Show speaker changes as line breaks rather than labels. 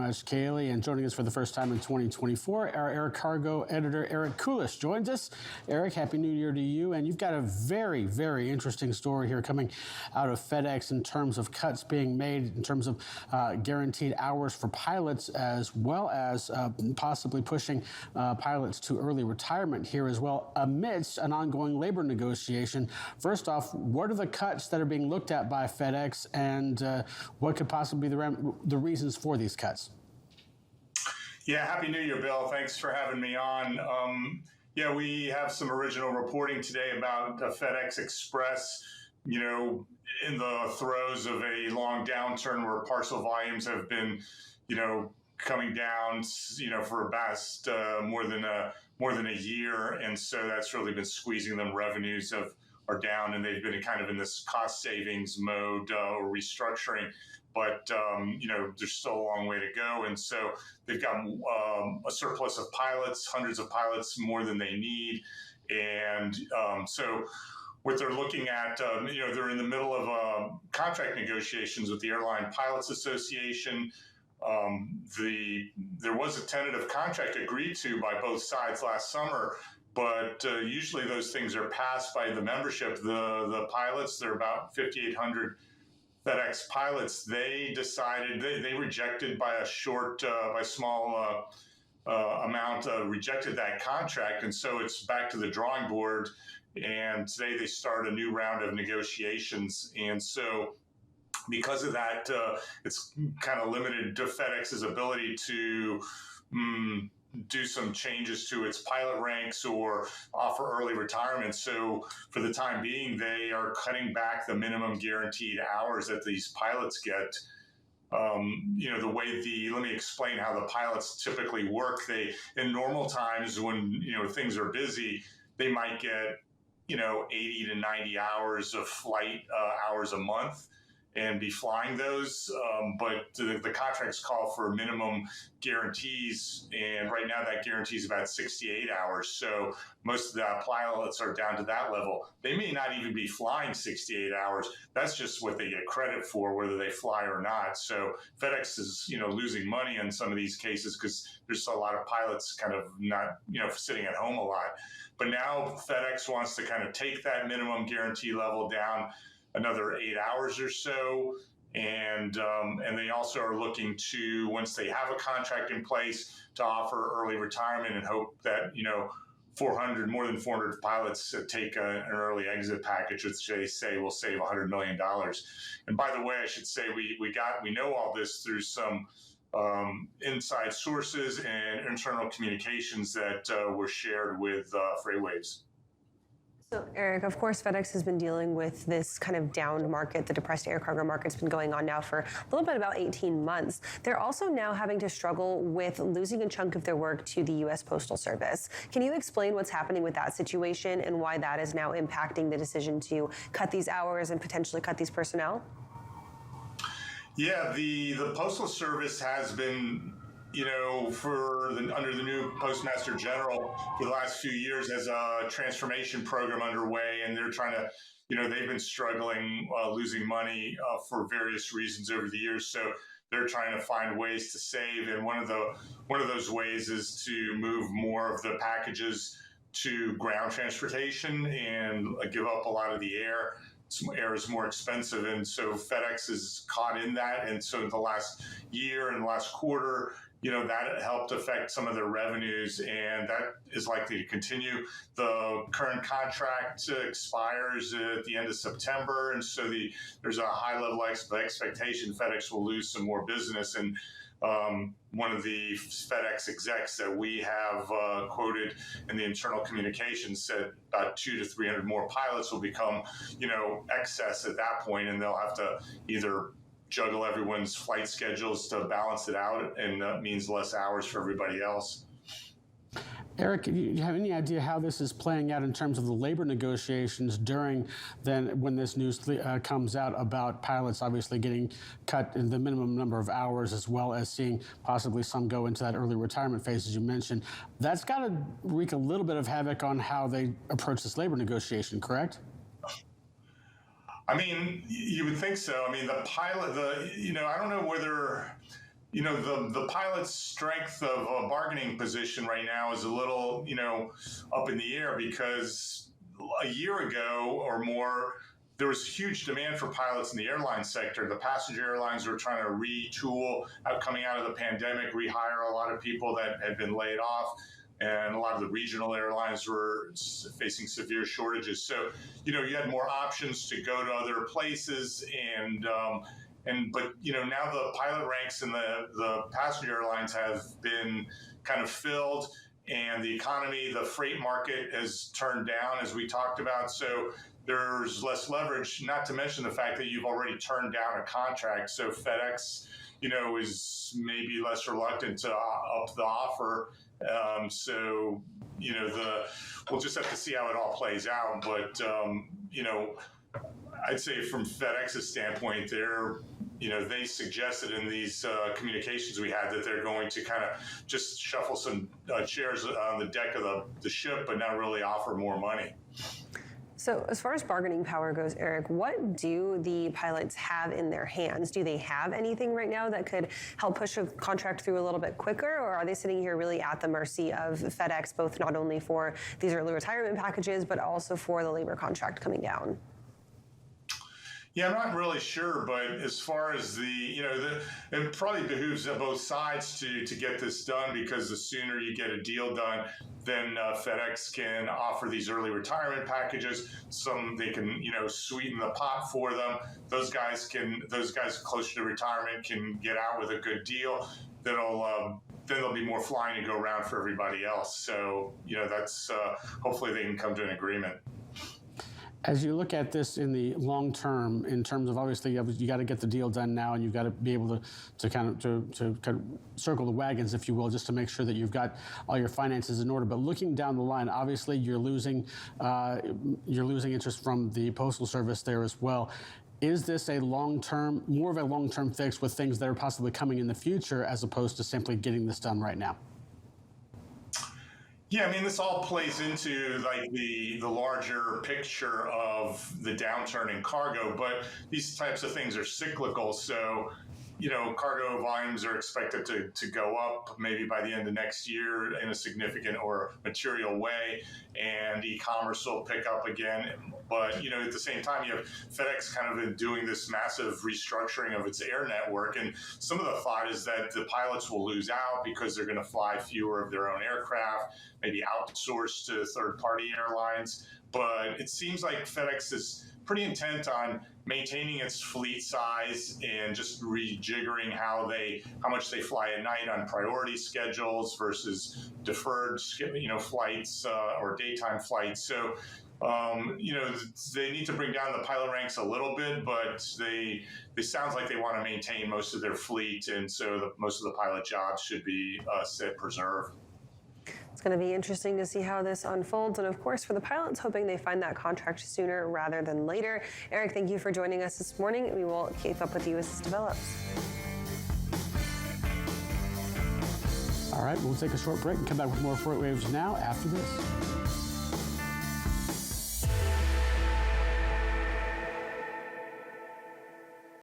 much, Kaylee. And joining us for the first time in 2024, our air cargo editor, Eric Kulisch, joins us. Eric, Happy New Year to you. And you've got a very, very interesting story here coming out of FedEx in terms of cuts being made, in terms of guaranteed hours for pilots, as well as possibly pushing pilots to early retirement here as well, amidst an ongoing labor negotiation. First off, what are the cuts that are being looked at by FedEx, and what could possibly be the reasons for these cuts?
Yeah, Happy New Year, Bill. Thanks for having me on. Yeah, we have some original reporting today about FedEx Express, in the throes of a long downturn where parcel volumes have been, coming down, for about more than a year. And so that's really been squeezing them. Revenues are down, and they've been kind of in this cost savings mode or restructuring. But, there's still a long way to go. And so they've got a surplus of pilots, hundreds of pilots, more than they need. And so what they're looking at, they're in the middle of contract negotiations with the Airline Pilots Association. There was a tentative contract agreed to by both sides last summer, but usually those things are passed by the membership. The pilots, they're about 5,800 FedEx pilots. They decided they rejected by small amount, rejected that contract, and so it's back to the drawing board. And today they start a new round of negotiations, and so because of that, it's kind of limited to FedEx's ability to do some changes to its pilot ranks or offer early retirement. So for the time being, they are cutting back the minimum guaranteed hours that these pilots get. Let me explain how the pilots typically work. In normal times when, things are busy, they might get, 80 to 90 hours of flight hours a month and be flying those. But the contracts call for minimum guarantees. And right now that guarantee is about 68 hours. So most of the pilots are down to that level. They may not even be flying 68 hours. That's just what they get credit for, whether they fly or not. So FedEx is, losing money in some of these cases because there's a lot of pilots kind of not, sitting at home a lot. But now FedEx wants to kind of take that minimum guarantee level down another 8 hours or so. And they also are looking to, once they have a contract in place, to offer early retirement and hope that, more than 400 pilots take an early exit package, which they say will save $100 million. And by the way, I should say we know all this through some inside sources and internal communications that were shared with Freightwaves.
So, Eric, of course, FedEx has been dealing with this kind of downed market. The depressed air cargo market's been going on now for a little bit about 18 months. They're also now having to struggle with losing a chunk of their work to the U.S. Postal Service. Can you explain what's happening with that situation and why that is now impacting the decision to cut these hours and potentially cut these personnel?
Yeah, the Postal Service has been, under the new Postmaster General for the last few years, has a transformation program underway, and they're trying to, they've been struggling, losing money for various reasons over the years. So they're trying to find ways to save, and one of those ways is to move more of the packages to ground transportation and give up a lot of the air. Air is more expensive, and so FedEx is caught in that. And so in the last year and last quarter, that helped affect some of their revenues, and that is likely to continue. The current contract expires at the end of September, and so there's a high level expectation FedEx will lose some more business. And one of the FedEx execs that we have quoted in the internal communications said about 200 to 300 more pilots will become, excess at that point, and they'll have to either juggle everyone's flight schedules to balance it out, and that means less hours for everybody else.
Eric, do you have any idea how this is playing out in terms of the labor negotiations when this news comes out about pilots obviously getting cut in the minimum number of hours, as well as seeing possibly some go into that early retirement phase, as you mentioned? That's got to wreak a little bit of havoc on how they approach this labor negotiation, correct?
I mean, you would think so. I mean, the pilot, I don't know whether the pilot's strength of a bargaining position right now is a little, up in the air because a year ago or more, there was huge demand for pilots in the airline sector. The passenger airlines were trying to retool coming out of the pandemic, rehire a lot of people that had been laid off. And a lot of the regional airlines were facing severe shortages. So, you had more options to go to other places, but now the pilot ranks in the passenger airlines have been kind of filled, and the economy, the freight market has turned down, as we talked about. So there's less leverage, not to mention the fact that you've already turned down a contract. So FedEx, is maybe less reluctant to up the offer. We'll just have to see how it all plays out. But, I'd say from FedEx's standpoint, they suggested in these communications we had that they're going to kind of just shuffle some chairs on the deck of the ship, but not really offer more money.
So as far as bargaining power goes, Eric, what do the pilots have in their hands? Do they have anything right now that could help push a contract through a little bit quicker, or are they sitting here really at the mercy of FedEx, both not only for these early retirement packages, but also for the labor contract coming down?
Yeah, I'm not really sure, but as far as it probably behooves both sides to get this done, because the sooner you get a deal done, then FedEx can offer these early retirement packages. They can sweeten the pot for them. Those guys closer to retirement can get out with a good deal. Then there'll be more flying to go around for everybody else. So that's hopefully they can come to an agreement.
As you look at this in the long term, in terms of obviously you got to get the deal done now, and you've got to be able to kind of circle the wagons, if you will, just to make sure that you've got all your finances in order. But looking down the line, obviously you're losing interest from the Postal Service there as well. Is this more of a long-term fix with things that are possibly coming in the future, as opposed to simply getting this done right now?
Yeah, I mean, this all plays into like the larger picture of the downturn in cargo, but these types of things are cyclical. So, cargo volumes are expected to go up maybe by the end of next year in a significant or material way, and e-commerce will pick up again. But, at the same time, you have FedEx kind of doing this massive restructuring of its air network. And some of the thought is that the pilots will lose out because they're going to fly fewer of their own aircraft, maybe outsource to third-party airlines. But it seems like FedEx is pretty intent on maintaining its fleet size and just rejiggering how much they fly at night on priority schedules versus deferred, flights or daytime flights. So, they need to bring down the pilot ranks a little bit, but they sounds like they want to maintain most of their fleet, and so most of the pilot jobs should be preserved.
It's going to be interesting to see how this unfolds. And of course, for the pilots, hoping they find that contract sooner rather than later. Eric, thank you for joining us this morning. We will keep up with you as this develops.
All right, we'll take a short break and come back with more Freightwaves Now after this.